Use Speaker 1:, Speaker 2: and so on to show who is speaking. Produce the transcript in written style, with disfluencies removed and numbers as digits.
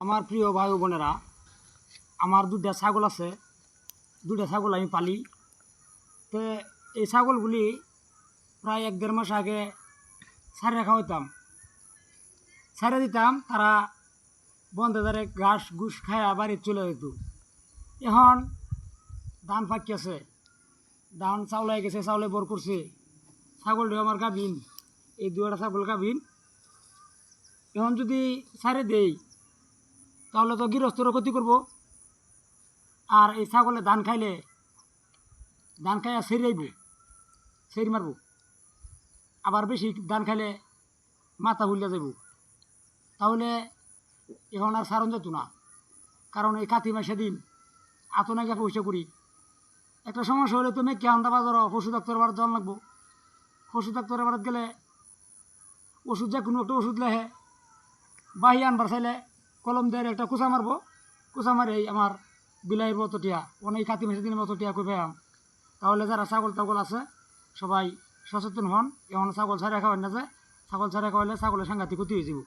Speaker 1: আমার প্রিয় ভাই ও বোনেরা, আমার দুটা ছাগল আছে। দুটা ছাগল আমি পালি। তো এই ছাগলগুলি প্রায় ১-১.৫ মাস আগে ছাড়ে খাওয়াইতাম, ছাড়ে দিতাম। তারা বন্ধে ধরে ঘাস ঘুষ খায়া বাড়ি চলে যেত। এখন ধান পাকিয়েছে, ধান চাউল হয়ে গেছে, চাউলে বর করছে। ছাগলটি আমার গাভিন, এই দুটা ছাগল গাভিন। এখন যদি ছাড়ে দেই তাহলে তো গৃহস্থরও ক্ষতি করব। আর এই ছাগলে ধান খাইলে ধান খাইয়া সেরাইব, সেরি মারব। আবার বেশি ধান খাইলে মাথা ভুলিয়া যাব। তাহলে এখন আর সারণ যেত না, কারণ এই কাতি মাসে দিন এত নাকি পয়সা করি। একটা সমস্যা হলে তুমি কেমনটা বাজারও পশু ডাক্তার বাড়াতে যাওয়া লাগবো। পশু ডাক্তারের বাড়াতে গেলে ওষুধ, যে কোনো একটা ওষুধ লেহে বাহি আনবার চাইলে কলম দিয়ে একটা কুচা মারবো। কুচা মারে আমার বিলাইয়ের মতো টিয়া, অনেক কাতি মাসে দিনের মতো টিয়া কই পাইয়াম। তাহলে যারা ছাগল টাগল আছে সবাই সচেতন হন। এমন ছাগল ছাড়া খাওয়াই না, যে ছাগল ছাড়া খাওয়াইলে ছাগলের সাংঘাতিক ক্ষতি হয়ে যাব।